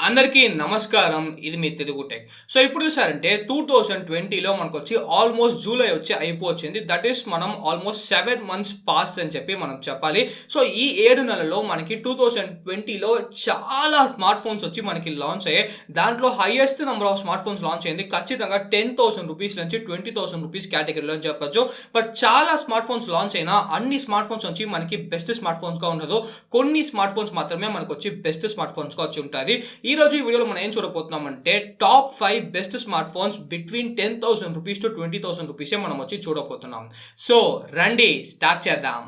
అందరికీ నమస్కారం. ఇది మీ తెలుగు టెక్. సో ఇప్పుడు చూసారంటే 2020లో మనకొచ్చి ఆల్మోస్ట్ జూలై వచ్చి అయిపోవచ్చింది. దట్ ఈస్ మనం ఆల్మోస్ట్ 7 months పాస్ట్ అని చెప్పి మనం చెప్పాలి. సో ఈ 7 నెలల్లో మనకి 2020లో చాలా స్మార్ట్ ఫోన్స్ వచ్చి మనకి లాంచ్ అయ్యాయి. దాంట్లో highest number of smart phones launch అయింది ఖచ్చితంగా 10,000 రూపీస్ నుంచి 20,000 రూపీస్ కేటగిరీలో అని చెప్పొచ్చు. బట్ చాలా స్మార్ట్ ఫోన్స్ లాంచ్ అయినా అన్ని స్మార్ట్ ఫోన్స్ వచ్చి మనకి బెస్ట్ స్మార్ట్ ఫోన్స్ గా ఉండదు. కొన్ని స్మార్ట్ ఫోన్స్ మాత్రమే మనకు వచ్చి బెస్ట్ స్మార్ట్ ఫోన్స్ గా వచ్చి ఉంటుంది. ఈ రోజు ఈ వీడియోలో మనం ఏం చూడబోతున్నామంటే top 5 best smart phones between 10,000 rupees to 20,000 rupees మనం వచ్చి చూడబోతున్నాం. సో రండి స్టార్ట్ చేద్దాం.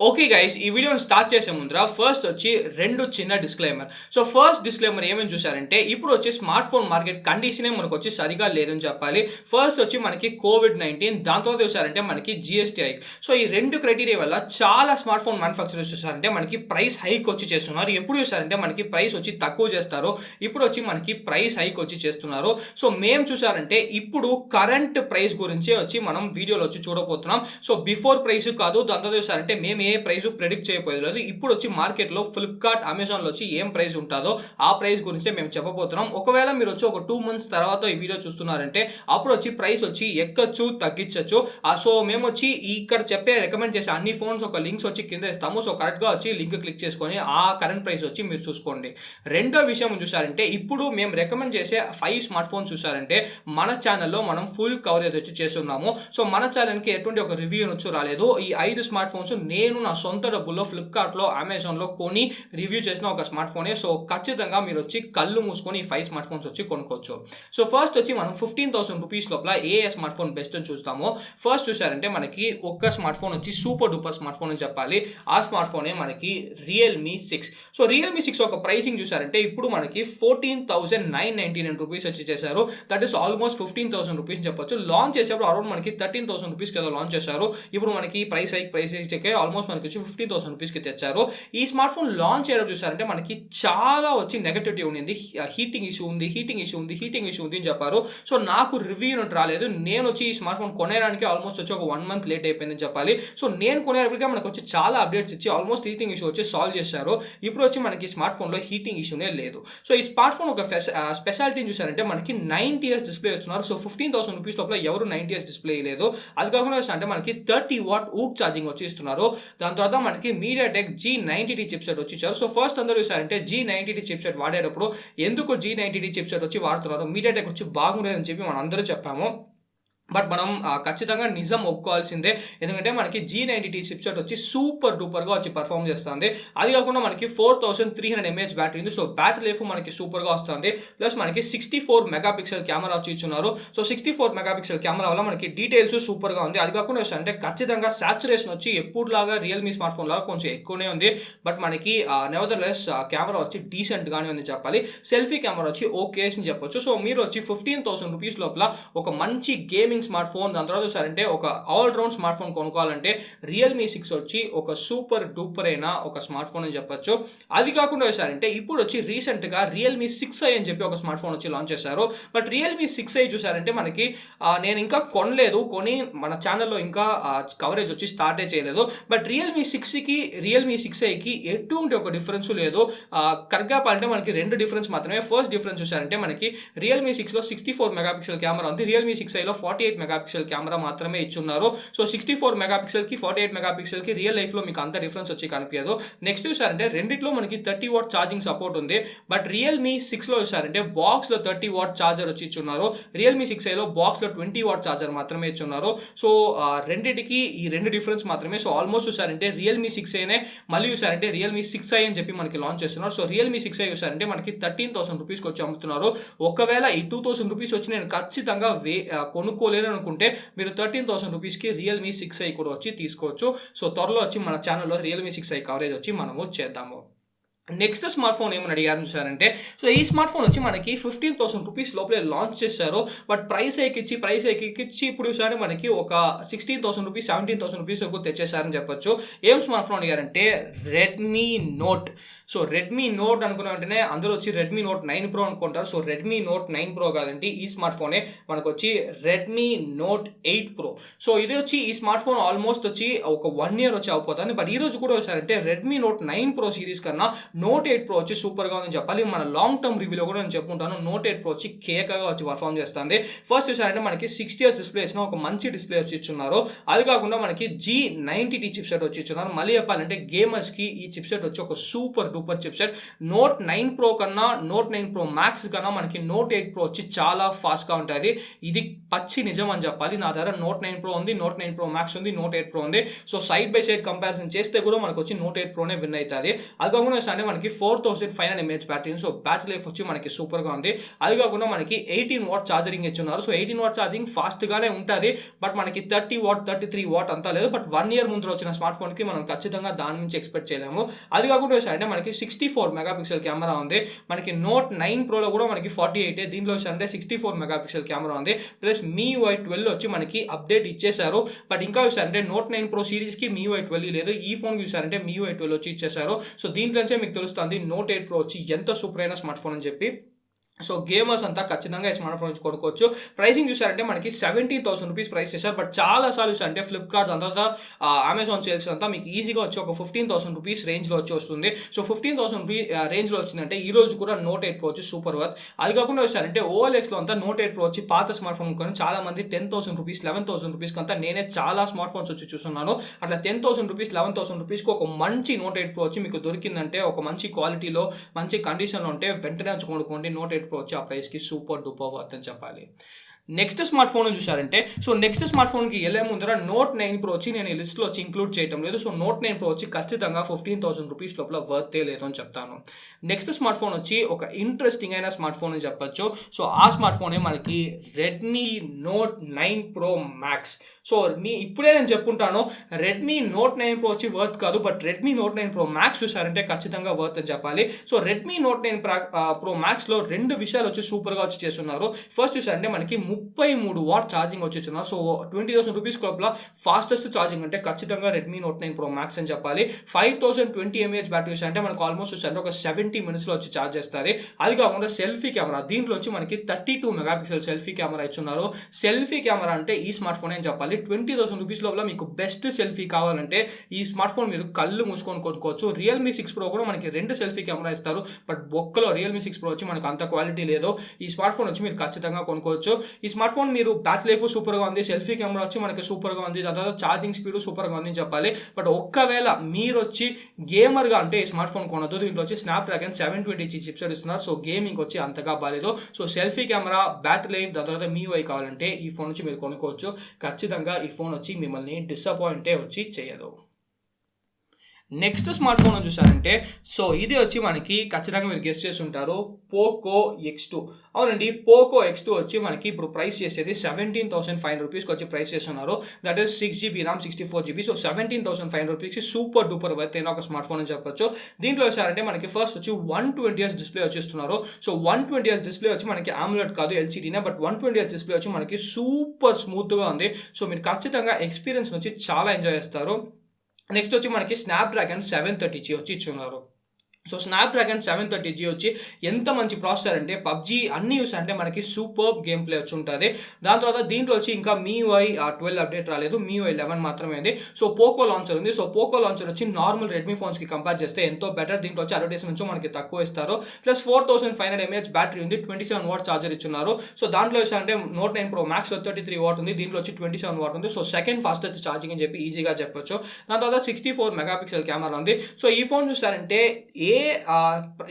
ఓకే గైస్, ఈ వీడియోని స్టార్ట్ చేసే ముందర ఫస్ట్ వచ్చి రెండు చిన్న డిస్క్లైమర్. సో ఫస్ట్ డిస్క్లైమర్ ఏమేమి చూసారంటే ఇప్పుడు వచ్చి స్మార్ట్ ఫోన్ మార్కెట్ కండిషనే మనకు వచ్చి సరిగా లేదని చెప్పాలి. ఫస్ట్ వచ్చి మనకి COVID-19, దాని తర్వాత చూసారంటే మనకి GST హైక్. సో ఈ రెండు క్రైటీరియా వల్ల చాలా స్మార్ట్ ఫోన్ మ్యానుఫ్యాక్చరర్స్ చూసారంటే మనకి ప్రైస్ హైక్ వచ్చి చేస్తున్నారు. ఎప్పుడు చూసారంటే మనకి ప్రైస్ వచ్చి తక్కువ చేస్తారు, ఇప్పుడు వచ్చి మనకి ప్రైస్ హైక్ వచ్చి చేస్తున్నారు. సో మేము చూసారంటే ఇప్పుడు కరెంట్ ప్రైస్ గురించి వచ్చి మనం వీడియోలో వచ్చి చూడబోతున్నాం. సో బిఫోర్ ప్రైస్ కాదు, దాని తర్వాత చూసారంటే మేము ఏ ప్రైస్ ప్రెడిక్ట్ చేయలేదు. ఇప్పుడు వచ్చి మార్కెట్ లో ఫ్లిప్కార్ట్, అమెజాన్ లో వచ్చి ఏం ప్రైస్ ఉంటుందో ఆ ప్రైస్ గురించి మేము చెప్పబోతున్నాం. ఒకవేళ మీరు వచ్చి ఒక 2 months తర్వాత ఈ వీడియో చూస్తున్నారంటే అప్పుడు వచ్చి ప్రైస్ వచ్చి ఎక్కచ్చు తగ్గించచ్చు. సో మేము వచ్చి ఇక్కడ చెప్పే రికమెండ్ చేసే అన్ని ఫోన్స్ ఒక లింక్స్ వచ్చి కింద ఇస్తాము. సో కరెక్ట్ గా వచ్చి లింక్ క్లిక్ చేసుకొని ఆ కరెంట్ ప్రైస్ వచ్చి మీరు చూసుకోండి. రెండో విషయం చూసారంటే ఇప్పుడు మేము రికమెండ్ చేసే 5 స్మార్ట్ ఫోన్స్ చూసారంటే మన ఛానల్లో మనం ఫుల్ కవరేజ్ వచ్చి చేస్తున్నాము. సో మన ఛానల్ కి ఎటువంటి ఒక రివ్యూ వచ్చి రాలేదు. ఈ 5 స్మార్ట్ ఫోన్స్ నేను నా సొంత డబ్బుల్లో ఫ్లిప్కార్ట్ లో, అమెజాన్ లో కొని రివ్యూ చేసిన ఒక స్మార్ట్ ఫోనే. సో ఖచ్చితంగా మీరు వచ్చి కళ్ళు మూసుకొని ఈ 5 స్మార్ట్ ఫోన్స్ వచ్చి కొనుక్కోవచ్చు. సో ఫస్ట్ వచ్చి మనం 15,000 రూపీస్ లోపల ఏ స్మార్ట్ ఫోన్ బెస్ట్ అని చూస్తాము. ఫస్ట్ చూసారంటే మనకి ఒక్క స్మార్ట్ ఫోన్ వచ్చి సూపర్ డూపర్ స్మార్ట్ ఫోన్ అని చెప్పాలి. ఆ స్మార్ట్ ఫోనే మనకి Realme 6. సో Realme 6 ఒక ప్రైసింగ్ చూసారంటే ఇప్పుడు మనకి 14,999 రూపీస్ వచ్చి చేశారు. దట్ ఈస్ ఆల్మోస్ట్ 15,000 రూపీస్ చెప్పొచ్చు. లాంచ్ చేసేప్పుడు అరౌండ్ మనకి 13,000 రూపీస్ కదా లాంచ్ చేశారు. ఇప్పుడు మనకి ప్రైస్ హైక్ ఆల్మోస్ట్ మనకి వచ్చి 15,000 రూపీస్ కి తెచ్చారు. ఈ స్మార్ట్ ఫోన్ లాంచ్ చేయడం చూసారంటే మనకి చాలా వచ్చి నెగటివిటీ ఉంది. హీటింగ్ ఇష్యూ ఉంది అని చెప్పారు. సో నాకు రివ్యూ రాలేదు. నేను వచ్చి ఈ స్మార్ట్ ఫోన్ కొనేయడానికి ఆల్మోస్ట్ వచ్చి ఒక 1 month లేట్ అయిపోయిందని చెప్పాలి. సో నేను కొనేటప్పటికే మనకు వచ్చి చాలా అప్డేట్స్ ఇచ్చి ఆల్మోస్ట్ హీటింగ్ ఇష్యూ వచ్చి సాల్వ్ చేశారు. ఇప్పుడు వచ్చి మనకి స్మార్ట్ ఫోన్ లో హీటింగ్ ఇష్యూనే లేదు. సో ఈ స్మార్ట్ ఫోన్ ఒక స్పెషాలిటీ చూసారంటే మనకి 90Hz డిస్ప్లే ఇస్తున్నారు. సో 15,000 రూపీస్ లోపల ఎవరు 90Hz డిస్ప్లే లేదు. అది కాకుండా అంటే మనకి 30 watt ఊక్ ఛార్జింగ్ వచ్చి ఇస్తున్నారు. దాని తర్వాత మనకి MediaTek G90T చిప్సెట్ వచ్చి ఇచ్చారు. సో ఫస్ట్ అందరూ చూసారంటే G90T చిప్సెట్ వాడేటప్పుడు ఎందుకు G90T చిప్సెట్ వచ్చి వాడుతున్నారు, MediaTek వచ్చి బాగుండేదని చెప్పి మనం అందరూ చెప్పాము. బట్ మనం ఖచ్చితంగా నిజం ఒప్పుకోవాల్సిందే. ఎందుకంటే మనకి G90T చిప్సెట్ వచ్చి సూపర్ డూపర్గా వచ్చి పర్ఫామ్ చేస్తుంది. అది కాకుండా మనకి 4300 mAh బ్యాటరీ ఉంది. సో బ్యాటరీ లైఫ్ మనకి సూపర్గా వస్తుంది. ప్లస్ మనకి 64 మెగాపిక్సెల్ కెమెరా వచ్చి ఇచ్చున్నారు. సో 64 మెగాపిక్సెల్ కెమెరా వల్ల మనకి డీటెయిల్స్ సూపర్గా ఉంది. అది కాకుండా అంటే ఖచ్చితంగా సాచురేషన్ వచ్చి ఎప్పుడులాగా రియల్మీ స్మార్ట్ ఫోన్ లాగా కొంచెం ఎక్కువనే ఉంది. బట్ మనకి నెవర్దర్లెస్ కెమెరా వచ్చి డీసెంట్ గానే ఉంది చెప్పాలి. సెల్ఫీ కెమెరా వచ్చి ఓకే అని చెప్పొచ్చు. సో మీరు వచ్చి 15,000 రూపీస్ లోపల ఒక మంచి గేమింగ్ స్మార్ట్ ఫోన్, దాని తర్వాత చూసారంటే ఒక ఆల్ రౌండ్ స్మార్ట్ ఫోన్ కొనుక్కోవాలంటే Realme 6 వచ్చి ఒక సూపర్ డూపర్ అయిన ఒక స్మార్ట్ ఫోన్ అని చెప్పొచ్చు. అది కాకుండా చూసారంటే ఇప్పుడు వచ్చి రీసెంట్ గా Realme 6i అని చెప్పి ఒక స్మార్ట్ ఫోన్ వచ్చి లాంచ్ చేశారు. బట్ Realme 6i చూసారంటే మనకి నేను ఇంకా కొనలేదు, కొని మన ఛానల్లో ఇంకా కవరేజ్ వచ్చి స్టార్టే చేయలేదు. బట్ Realme 6కి Realme 6iకి ఎటువంటి ఒక డిఫరెన్స్ లేదు. కరెక్ట్గా చెప్పాలంటే మనకి రెండు డిఫరెన్స్ మాత్రమే. ఫస్ట్ డిఫరెన్స్ చూసారంటే మనకి Realme 6లో 64 మెగాపిక్సెల్ కెమెరా ఉంది, Realme 6iలో 48 మెగాపిక్సెల్ కెమెరా మాత్రమే ఇచ్చున్నారు. సో 64 మెగాపిక్సెల్ కి 48 మెగాపిక్సెల్ కి రియల్ లైఫ్ లో మీకు అంత డిఫరెన్స్ వచ్చి కనిపించదు. నెక్స్ట్ చూసారంటే రెండిట్లో మనకి 30 watt ఛార్జింగ్ సపోర్ట్ ఉంది. బట్ Realme 6లో చూసారంటే బాక్స్ లో 30 watt ఛార్జర్ వచ్చి ఇచ్చున్నారు. Realme 6iలో బాక్స్ లో 20 watt ఛార్జర్ మాత్రమే ఇచ్చున్నారు. సో రెండిటికి ఈ రెండు డిఫరెన్స్ మాత్రమే. సో ఆల్మోస్ట్ చూసారంటే Realme 6iనే మళ్ళీ చూసారంటే Realme 6i అని చెప్పి మనకి లాంచ్ చేస్తున్నారు. సో Realme 6i చూసారంటే మనకి 13,000 రూపీస్ వచ్చి అమ్ముతున్నారు. ఒకవేళ ఈ 2,000 రూపీస్ వచ్చి నేను ఖచ్చితంగా కొనుక్కోలేదు అనుకుంటే మీరు 13,000 రూపీస్ కి Realme 6i కూడా వచ్చి తీసుకోవచ్చు. సో త్వరలో వచ్చి మన ఛానల్లో Realme 6i కవరేజ్ వచ్చి మనము చేద్దాము. నెక్స్ట్ స్మార్ట్ ఫోన్ ఏమని అడిగారు చూసారంటే, సో ఈ స్మార్ట్ ఫోన్ వచ్చి మనకి 15,000 రూపీస్ లోపలే లాంచ్ చేశారు. బట్ ప్రైస్ ఎక్కిచ్చి ఇప్పుడు చూసారంటే మనకి ఒక 16,000 రూపీస్ 17,000 రూపీస్ వరకు తెచ్చేసారని చెప్పొచ్చు. ఏం స్మార్ట్ ఫోన్ అడిగారంటే Redmi Note. So Redmi Note అనుకున్న వెంటనే అందరూ వచ్చి రెడ్మీ నోట్ 9 ప్రో అనుకుంటారు. సో రెడ్మీ నోట్ 9 ప్రో కాదండి, ఈ స్మార్ట్ ఫోనే మనకు వచ్చి రెడ్మీ నోట్ 8 ప్రో. సో ఇది వచ్చి ఈ స్మార్ట్ ఫోన్ ఆల్మోస్ట్ వచ్చి ఒక 1 ఇయర్ వచ్చి అయిపోతుంది. బట్ ఈ రోజు కూడా వచ్చారంటే రెడ్మీ నోట్ 9 ప్రో సిరీస్ కన్నా నోట్ 8 ప్రో వచ్చి సూపర్గా ఉందని చెప్పాలి. మన లాంగ్ టర్మ్ రివ్యూలో కూడా నేను చెప్పుకుంటాను, నోట్ 8 ప్రో వచ్చి కేకగా వచ్చి పర్ఫామ్ చేస్తుంది. ఫస్ట్ చూసారంటే మనకి 60Hz డిస్ప్లే ఇచ్చిన ఒక మంచి డిస్ప్లే వచ్చి ఇచ్చున్నారు. అది కాకుండా మనకి G90T చిప్సెట్ వచ్చి ఇచ్చున్నారు. మళ్ళీ చెప్పాలంటే గేమర్స్కి ఈ చిప్సెట్ వచ్చి ఒక super duper chipset. Note 9 pro కన్నా నోట్ 9 ప్రో మ్యాక్స్ కన్నా మనకి నోట్ 8 ప్రో వచ్చి చాలా ఫాస్ట్గా ఉంటుంది. ఇది పచ్చి నిజం అని చెప్పాలి. నా దగ్గర నోట్ 9 ప్రో ఉంది, నోట్ 9 ప్రో మ్యాక్స్ ఉంది, నోట్ 8 ప్రో ఉంది. So side by side comparison చేస్తే కూడా మనకు వచ్చి నోట్ 8 ప్రోనే విన్ అవుతుంది. అది కాకుండా మనకి 4500 mAh battery, so battery life వచ్చి మనకి సూపర్ గా ఉంది. అది కాకుండా మనకి 18 వాట్ ఛార్జింగ్ ఇచ్చున్నారు. సో 18 వాట్ ఛార్జింగ్ ఫాస్ట్ గానే ఉంటుంది. బట్ మనకి 30 వాట్ 33 వాట్ అంతా లేదు. బట్ 1 ఇయర్ ముందు వచ్చిన స్మార్ట్ ఫోన్ కి మనం ఖచ్చితంగా దాని నుంచి ఎక్స్పెక్ట్ చేయలేము. అది కాకుండా అంటే మనకి 64 మెగాపిక్సెల్ కెమెరా ఉంది. మనకి నోట్ 9 ప్రోలో కూడా మనకి 48, దీంట్లో అంటే 64 మెగాపిక్సెల్ కెమెరా ఉంది. ప్లస్ MIUI 12 వచ్చి మనకి అప్డేట్ ఇచ్చేసారు. బట్ ఇంకా చూసారంటే నోట్ 9 ప్రో సిరీస్ కి MIUI 12 లేదు. ఈ ఫోన్ చూసారంటే MIUI 12 వచ్చి ఇచ్చేసారు. సో దీంట్లోంచే మీకు తెలుస్తుంది నోట్ 8 ప్రో వచ్చి ఎంత సూపర్ అయిన స్మార్ట్ ఫోన్ అని చెప్పి. సో గేమర్స్ అంతా ఖచ్చితంగా ఈ స్మార్ట్ ఫోన్ నుంచి కొనుక్కోవచ్చు. ప్రైసింగ్ చూసారంటే మనకి 17,000 రూపీస్ ప్రైస్ చేశారు. బట్ చాలా సార్లు చూసారంటే ఫ్లిప్కార్ట్ అంతా అమెజాన్ సేల్స్ అంతా మీకు ఈజీగా వచ్చి ఒక 15,000 రూపీస్ రేంజ్లో వచ్చి వస్తుంది. సో 15,000 రేంజ్లో వచ్చిందంటే ఈ రోజు కూడా నోట్ 8 ప్రో వచ్చి సూపర్ వర్త్. అది కాకుండా చూసారంటే OLXలో అంతా నోట్ 8 ప్రో వచ్చి పాత స్మార్ట్ ఫోన్ కొని చాలా మంది 10,000 రూపీస్ 11,000 రూపీస్ అంతా నేనే చాలా స్మార్ట్ ఫోన్స్ వచ్చి చూస్తున్నాను. అట్లా 10,000 రూపీస్ 11,000 రూపీస్కి ఒక మంచి నోట్ 8 ప్రో వచ్చి మీకు దొరికిందంటే ఒక మంచి క్వాలిటీలో మంచి కండిషన్లో ఉంటే వెంటనే వచ్చి కొనుక్కోండి. నోట్ 8 ప్రో వచ్చి ఆ ప్రైస్కి సూపర్ డూపర్ వర్త్ అని చెప్పాలి. నెక్స్ట్ స్మార్ట్ ఫోన్ చూసారంటే, సో నెక్స్ట్ స్మార్ట్ ఫోన్కి వెళ్ళే ముందర నోట్ 9 ప్రో వచ్చి నేను ఈ లిస్ట్లో వచ్చి ఇంక్లూడ్ చేయడం లేదు. సో నోట్ 9 ప్రో వచ్చి ఖచ్చితంగా 15,000 రూపీస్ లోపల వర్తే లేదు అని చెప్తాను. నెక్స్ట్ స్మార్ట్ ఫోన్ వచ్చి ఒక ఇంట్రెస్టింగ్ అయిన స్మార్ట్ ఫోన్ అని చెప్పొచ్చు. సో ఆ స్మార్ట్ ఫోనే మనకి Redmi Note 9 pro max. So ఇప్పుడే నేను చెప్పుకుంటాను రెడ్మీ నోట్ 9 ప్రో వచ్చి వర్త్ కాదు, but Redmi Note 9 pro max చూసారంటే ఖచ్చితంగా వర్త్ అని చెప్పాలి. సో రెడ్మీ నోట్ 9 ప్రో మ్యాక్స్లో 2 విషయాలు వచ్చి సూపర్గా వచ్చి చేస్తున్నారు. ఫస్ట్ చూసారంటే మనకి 33 వాట్ ఛార్జింగ్ వచ్చి ఇచ్చున్నారు. సో 20,000 రూపీస్ లోపల ఫాస్టెస్ట్ ఛార్జింగ్ అంటే ఖచ్చితంగా రెడ్మీ నోట్ 9 ప్రో మ్యాక్స్ అని చెప్పాలి. 5020 mAh బ్యాటరీ అంటే మనకు ఆల్మోస్ట్ చూసారంటే ఒక 70 మినిట్స్లో వచ్చి ఛార్జ్ చేస్తుంది. అది కాకుండా సెల్ఫీ కెమెరా, దీంట్లో వచ్చి మనకి 32 మెగాపిక్సెల్ సెల్ఫీ కెమెరా ఇచ్చున్నారు. సెల్ఫీ కెమెరా అంటే ఈ స్మార్ట్ ఫోన్ అని చెప్పాలి. 20,000 రూపీస్ లోపల మీకు బెస్ట్ సెల్ఫీ కావాలంటే ఈ స్మార్ట్ ఫోన్ మీరు కళ్ళు మూసుకొని కొనుక్కోవచ్చు. రియల్మీ 6 ప్రో కూడా మనకి 2 సెల్ఫీ కెమెరా ఇస్తారు. బట్ బొక్కలో రియల్మీ 6 ప్రో వచ్చి మనకు అంత క్వాలిటీ లేదు. ఈ స్మార్ట్ ఫోన్ వచ్చి మీరు ఖచ్చితంగా కొనుక్కోవచ్చు. ఈ స్మార్ట్ ఫోన్ మీరు బ్యాటరీ లైఫ్ సూపర్గా ఉంది, సెల్ఫీ కెమెరా వచ్చి మనకి సూపర్గా ఉంది, దాని తర్వాత ఛార్జింగ్ స్పీడ్ సూపర్గా ఉంది అని చెప్పాలి. బట్ ఒక్కవేళ మీరు వచ్చి గేమర్గా అంటే ఈ స్మార్ట్ ఫోన్ కొనద్దు. దీంట్లో వచ్చి స్నాప్డ్రాగన్ 720 చిప్సెట్ ఇస్తున్నారు. సో గేమింగ్ వచ్చి అంతగా బాలేదు. So selfie camera, battery life, దాని తర్వాత MIUI కావాలంటే ఈ ఫోన్ వచ్చి మీరు కొనుక్కోవచ్చు. ఖచ్చితంగా ఈ ఫోన్ వచ్చి మిమ్మల్ని డిసప్పాయింటే వచ్చి చేయదు. నెక్స్ట్ స్మార్ట్ ఫోన్ చూసారంటే, సో ఇది వచ్చి మనకి ఖచ్చితంగా మీరు గెస్ట్ చేసి ఉంటారు, పోకో X2. అవునండి, పోకో X2 వచ్చి మనకి ఇప్పుడు ప్రైస్ చేసేది 17,500 రూపీస్కి వచ్చి ప్రైస్ చేస్తున్నారు. That is 6GB RAM 64GB. So 17,500 రూపీస్కి సూపర్ డూపర్ వర్త్ అయిన ఒక స్మార్ట్ ఫోన్ అని చెప్పొచ్చు. దీంట్లో వచ్చారంటే మనకి ఫస్ట్ వచ్చి 120Hz డిస్ప్లే వచ్చి ఇస్తున్నారు. సో 120Hz డిస్ప్లే వచ్చి మనకి AMOLED కాదు, LCDనే. బట్ 120Hz డిస్ప్లే వచ్చి మనకి సూపర్ స్మూత్గా ఉంది. సో మీరు ఖచ్చితంగా ఎక్స్పీరియన్స్ వచ్చి చాలా ఎంజాయ్ చేస్తారు. నెక్స్ట్ వచ్చి మనకి స్నాప్డ్రాగన్ 730G వచ్చి ఇచ్చున్నారు. సో స్నాప్డ్రాగన్ 730G వచ్చి ఎంత మంచి ప్రాసెసర్ అంటే పబ్జీ అన్ని యూస్ అంటే మనకి సూపర్ గేమ్ ప్లే వచ్చి ఉంటుంది. దాని తర్వాత దీంట్లో వచ్చి ఇంకా MIUI 12 అప్డేట్ రాలేదు, MIUI 11 మాత్రమే ఉంది. సో పోకో లాంచర్ ఉంది. సో పోకో లాంచర్ వచ్చి నార్మల్ రెడ్మీ ఫోన్స్కి కంపేర్ చేస్తే ఎంతో బెటర్. దీంట్లో వచ్చి అడ్వర్టైజ్మెంట్స్ మనకి తక్కువ ఇస్తారు. ప్లస్ 4500 mAh బ్యాటరీ ఉంది, 27 వాట్ ఛార్జర్ ఇచ్చున్నారు. సో దాంట్లో అంటే నోట్ 9 ప్రో మ్యాక్స్ 33 వాట్ ఉంది, దీంట్లో వచ్చి 27 వాట్ ఉంది. సో సెకండ్ ఫాస్టెస్ట్ ఛార్జింగ్ అని చెప్పి ఈజీగా చెప్పొచ్చు. దాని తర్వాత 64 మెగాపిక్సెల్ కెమెరా ఉంది. సో ఈ ఫోన్ చూసారంటే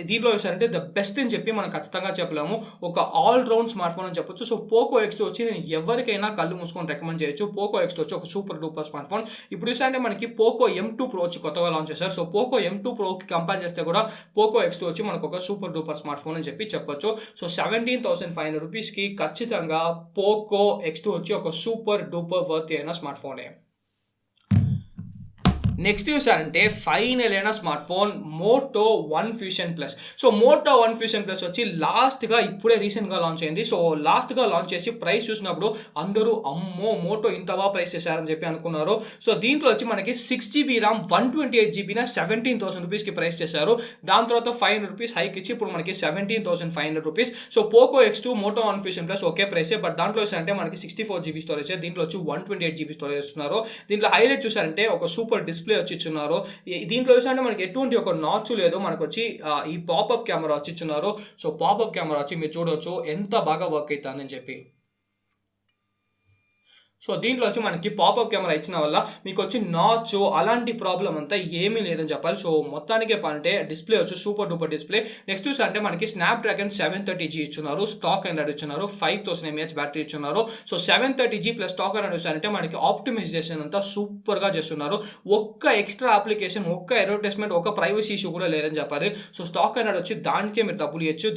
దీంట్లో చూసారంటే ద బెస్ట్ అని చెప్పి మనం ఖచ్చితంగా చెప్పలేము, ఒక ఆల్ రౌండ్ స్మార్ట్ ఫోన్ అని చెప్పొచ్చు. సో పోకో X2 వచ్చి నేను ఎవరికైనా కళ్ళు మూసుకొని రికమెండ్ చేయొచ్చు. పోకో X2 వచ్చి ఒక సూపర్ డూపర్ స్మార్ట్ ఫోన్. ఇప్పుడు చూసారంటే మనకి పోకో M2 ప్రో వచ్చి కొత్తగా లాంచ్ చేశారు. సో పోకో M2 ప్రోకి కంపేర్ చేస్తే కూడా పోకో X2 వచ్చి మనకు ఒక సూపర్ డూపర్ స్మార్ట్ ఫోన్ అని చెప్పి చెప్పొచ్చు. సో 17,500 రూపీస్కి ఖచ్చితంగా పోకో X2 వచ్చి ఒక సూపర్ డూపర్ వర్త్ అయిన స్మార్ట్ ఫోనే. నెక్స్ట్ చూసారంటే ఫైనల్ అయిన smart phone Moto One Fusion Plus. So Moto One Fusion Plus వచ్చి లాస్ట్గా ఇప్పుడే రీసెంట్గా లాంచ్ అయింది. సో లాస్ట్గా లాంచ్ చేసి ప్రైస్ చూసినప్పుడు అందరూ అమ్మో మోటో ఇంత బాగా ప్రైస్ చేశారని చెప్పి అనుకున్నారు. సో దీంట్లో వచ్చి మనకి 6GB ర్యామ్ 128GB 17,000 రూపీస్కి ప్రైస్ చేశారు. దాని తర్వాత 500 రూపీస్ హైక్ ఇచ్చి ఇప్పుడు మనకి 17,500 rupees. So Poco X2 Moto One Fusion Plus ఒకే ప్రైస్, బట్ దాంట్లో అంటే మనకి 64GB స్టోరేజ్, దీంట్లో వచ్చి 128GB స్టోరేజ్ ఇస్తున్నారు. దీంట్లో హైలైట్ చూసారంటే ఒక సూపర్ డిస్ప్లే వచ్చి ఇచ్చున్నారు. దీంట్లో అంటే మనకి ఎటువంటి ఒక నాచ్ లేదు, మనకు వచ్చి ఈ పాపప్ కెమెరా వచ్చి ఇచ్చున్నారు. సో పాపప్ కెమెరా వచ్చి మీరు చూడవచ్చు ఎంత బాగా వర్క్ అవుతుందని చెప్పి. సో దీంట్లో వచ్చి మనకి పాపప్ కెమెరా ఇచ్చిన వల్ల మీకు వచ్చి నాచ్ అలాంటి ప్రాబ్లం అంతా ఏమీ లేదని చెప్పాలి. సో మొత్తానికి అంటే డిస్ప్లే వచ్చి సూపర్ డూపర్ డిస్ప్లే. నెక్స్ట్ చూసి అంటే మనకి స్నాప్డ్రాగన్ 730G ఇచ్చున్నారు, స్టాక్ ఆండ్రాయిడ్ ఇచ్చున్నారు, 5000 mAh బ్యాటరీ ఇచ్చున్నారు. So 730G plus stock Android చూసారంటే మనకి ఆప్టిమైజేషన్ అంతా సూపర్గా చేస్తున్నారు. ఒక్క ఎక్స్ట్రా అప్లికేషన్, ఒక్క అడ్వర్టైజ్మెంట్, ఒక ప్రైవసీ ఇష్యూ కూడా లేదని చెప్పాలి. సో స్టాక్ ఆండ్రాయిడ్ వచ్చి దానికే మీరు డబ్బులు ఇవ్వచ్చు.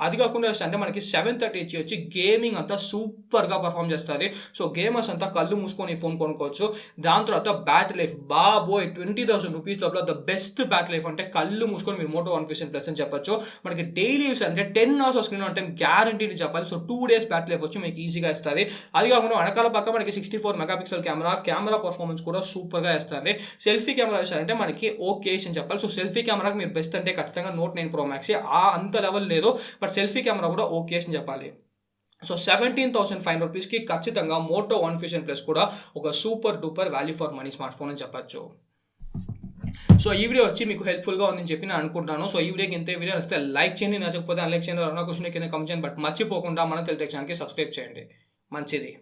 అది కాకుండా అంటే మనకి 730G వచ్చి గేమింగ్ అంతా సూపర్గా పర్ఫామ్ చేస్తుంది. సో గేమర్స్ అంతా కళ్ళు మూసుకొని ఈ ఫోన్ కొనుక్కోవచ్చు. దాని తర్వాత బ్యాటరీ లైఫ్ బాబోయ్ 20,000 రూపీస్ లోపల ద బెస్ట్ బ్యాటరీ లైఫ్ అంటే కళ్ళు మూసుకొని మీరు మోటో వన్ ఫ్యూషన్ ప్లస్ అని చెప్పొచ్చు. మనకి డైలీ యూస్ అంటే 10 hours స్క్రీన్ అంటే గ్యారంటీ చెప్పాలి. సో 2 days బ్యాటరీ లైఫ్ వచ్చి మీకు ఈజీగా ఇస్తుంది. అది కాకుండా వెనకాల పక్క మనకి 64 మెగాపిక్సెల్ కెమెరా పర్ఫార్మెన్స్ కూడా సూపర్గా ఇస్తుంది. సెల్ఫీ కెమెరా చూసారంటే మనకి ఓకే అని చెప్పాలి. సో సెల్ఫీ కెమెరాకి మీరు బెస్ట్ అంటే ఖచ్చితంగా Note 9 Pro Max, అంత లెవెల్ లేదు, బట్ సెల్ఫీ కెమెరా కూడా ఓకే అని చెప్పాలి. సో 17,500 రూపీస్కి ఖచ్చితంగా మోటో వన్ ఫ్యూషన్ ప్లస్ కూడా ఒక super duper value for money smart phone అని చెప్పచ్చు. సో ఈ వీడియో వచ్చి మీకు హెల్ప్ఫుల్గా ఉందని చెప్పి నేను అనుకుంటాను. సో ఈ వీడియోకి ఇంత వీడియో వస్తే లైక్ చేయండి, నచ్చకపోతే అన్లైక్ చేయండి, క్వశ్చన్ కింద కమెంట్ చేయండి. బట్ మర్చిపోకుండా మన తెలుగు టెక్ ఛానల్కి సబ్స్క్రైబ్ చేయండి. మంచిది.